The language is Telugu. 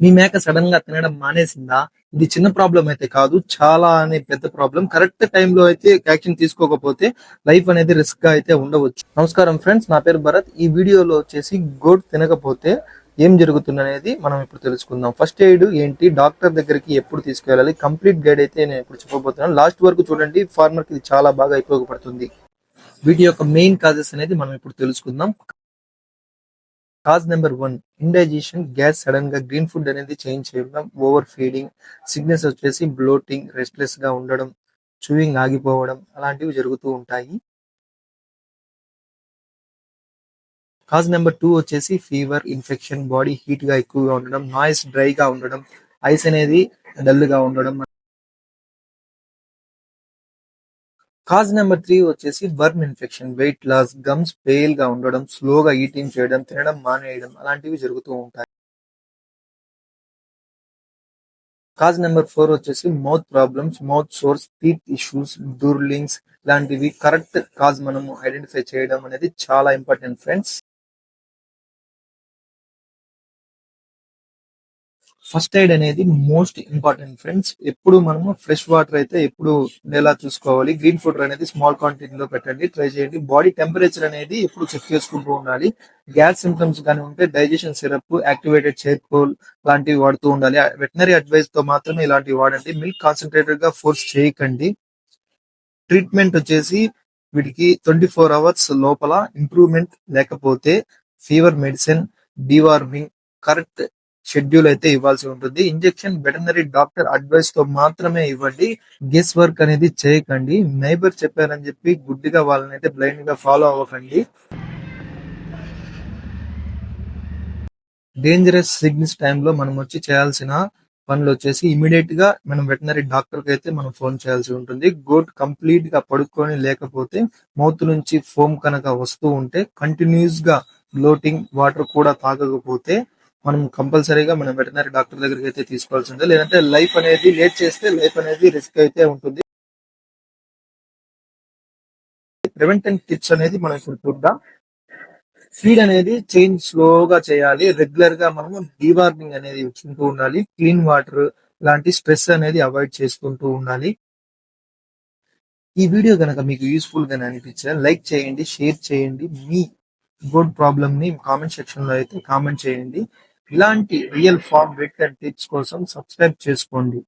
మీ మేక సడన్ గా తినడం మానేసిందా? ఇది చిన్న ప్రాబ్లమ్ అయితే కాదు. చాలా పెద్ద ప్రాబ్లమ్. కరెక్ట్ టైంలో అయితే యాక్షన్ తీసుకోకపోతే లైఫ్ అనేది రిస్క్ గా అయితే ఉండవచ్చు. నమస్కారం ఫ్రెండ్స్, నా పేరు భరత్. ఈ వీడియోలో వచ్చేసి గోట్ తినకపోతే ఏం జరుగుతుందనేది మనం ఇప్పుడు తెలుసుకుందాం. ఫస్ట్ ఎయిడ్ ఏంటి, డాక్టర్ దగ్గరికి ఎప్పుడు తీసుకెళ్ళాలి, కంప్లీట్ గైడ్ అయితే నేను ఇప్పుడు చెప్పబోతున్నాను. లాస్ట్ వరకు చూడండి, ఫార్మర్ కి ఇది చాలా బాగా ఉపయోగపడుతుంది. వీటి యొక్క మెయిన్ కాజెస్ అనేది మనం ఇప్పుడు తెలుసుకుందాం. Cause number 1, indigestion, gas, sudden గా గ్రీన్ ఫుడ్ అనేది చేంజ్ చేయడం, ఓవర్ ఫీడింగ్, సిగ్నెస్ వచ్చేసి బ్లోటింగ్, రెస్ట్లెస్ గా ఉండడం, చూయింగ్ ఆగిపోవడం అలాంటివి జరుగుతూ ఉంటాయి. కాజ్ నెంబర్ 2 వచ్చేసి ఫీవర్, ఇన్ఫెక్షన్, బాడీ హీట్ గా ఎక్కువగా ఉండడం, నాయిస్ డ్రైగా ఉండడం, ఐస్ అనేది డల్ గా ఉండడం. కాజ్ నెంబర్ 3 వచ్చేసి worm infection, weight loss, gums pale గా ఉండడం, స్లోగా ఈటింగ్ చేయడం, తినడం మానేయడం అలాంటివి జరుగుతూ ఉంటాయి. కాజ్ నెంబర్ 4 వచ్చేసి mouth problems, mouth sores, teeth issues, దుర్లింగ్స్ ఇలాంటివి. కరెక్ట్ కాజ్ మనము ఐడెంటిఫై చేయడం అనేది చాలా ఇంపార్టెంట్ ఫ్రెండ్స్. ఫస్ట్ ఎయిడ్ అనేది మోస్ట్ ఇంపార్టెంట్ ఫ్రెండ్స్. ఎప్పుడు మనము ఫ్రెష్ వాటర్ అయితే ఎప్పుడు ఉండేలా చూసుకోవాలి. గ్రీన్ ఫుడ్ అనేది స్మాల్ క్వాంటిటీలో పెట్టండి, ట్రై చేయండి. బాడీ టెంపరేచర్ అనేది ఎప్పుడు చెక్ చేసుకుంటూ ఉండాలి. గ్యాస్ సిమ్టమ్స్ కానీ ఉంటే డైజెషన్ సిరప్, యాక్టివేటెడ్ చేర్కోల్ లాంటివి వాడుతూ ఉండాలి. వెటనరీ అడ్వైస్ తో మాత్రమే ఇలాంటివి వాడండి. మిల్క్ కాన్సన్ట్రేటెడ్ గా ఫోర్స్ చేయకండి. ట్రీట్మెంట్ వచ్చేసి వీటికి 24 అవర్స్ లోపల ఇంప్రూవ్మెంట్ లేకపోతే fever medicine, deworming, correct schedule అయితే ఇవ్వాల్సి ఉంటుంది. ఇంజెక్షన్ వెటనరీ డాక్టర్ అడ్వైస్ తో మాత్రమే ఇవ్వండి. గెస్ వర్క్ అనేది చేయకండి. నైబర్ చెప్పారని చెప్పి గుడ్డిగా వాళ్ళని అయితే బ్లైండ్ గా ఫాలో అవ్వకండి. డేంజరస్ సిగ్నల్స్ టైంలో మనం వచ్చి చేయాల్సిన పనులు వచ్చేసి ఇమీడియట్ గా మనం వెటనరీ డాక్టర్ కి అయితే మనం ఫోన్ చేయాల్సి ఉంటుంది. గోట్ కంప్లీట్ గా పడుకొని లేకపోతే, మౌత్ నుంచి ఫోమ్ కనుక వస్తూ ఉంటే, కంటిన్యూస్ గా బ్లోటింగ్, వాటర్ కూడా తాగకపోతే మనం కంపల్సరీగా మనం వెటనరీ డాక్టర్ దగ్గరికి అయితే తీసుకోవాల్సి ఉంటుంది. లేదంటే లైఫ్ అనేది లేట్ చేస్తే లైఫ్ అనేది రిస్క్ అయితే ఉంటుంది. ప్రివెంటివ్ టిప్స్ అనేది మనం ఇప్పుడు చూద్దాం. ఫీడ్ అనేది చేంజ్ స్లోగా చేయాలి. రెగ్యులర్ గా మనము డీవార్మింగ్ అనేది ఇచ్చుకుంటూ ఉండాలి. క్లీన్ వాటర్ లాంటి స్ట్రెస్ అనేది అవాయిడ్ చేసుకుంటూ ఉండాలి. ఈ వీడియో కనుక మీకు యూస్ఫుల్ గా అనిపించా లైక్ చేయండి, షేర్ చేయండి. మీ గుడ్ ప్రాబ్లమ్ ని కామెంట్ సెక్షన్ లో అయితే కామెంట్ చేయండి. ఇలాంటి real farm vet and tips కోసం సబ్స్క్రైబ్ చేసుకోండి.